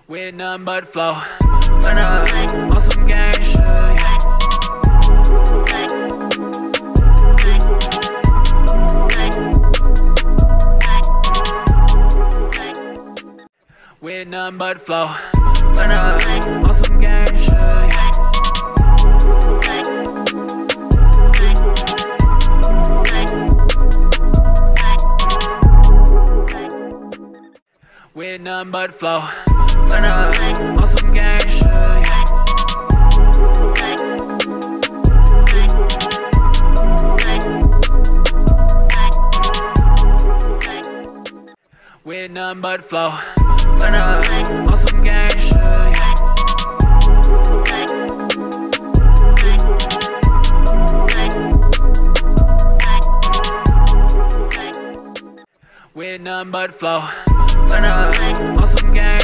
With none but flow. Turn up on some gang shit, yeah. With none but flow. Turn up on some gang shit, yeah. With none but flow. Turn up on some gang shit, yeah. With none but flow. Turn up on some gang shit, yeah. With none but flow. Turn up on some gang.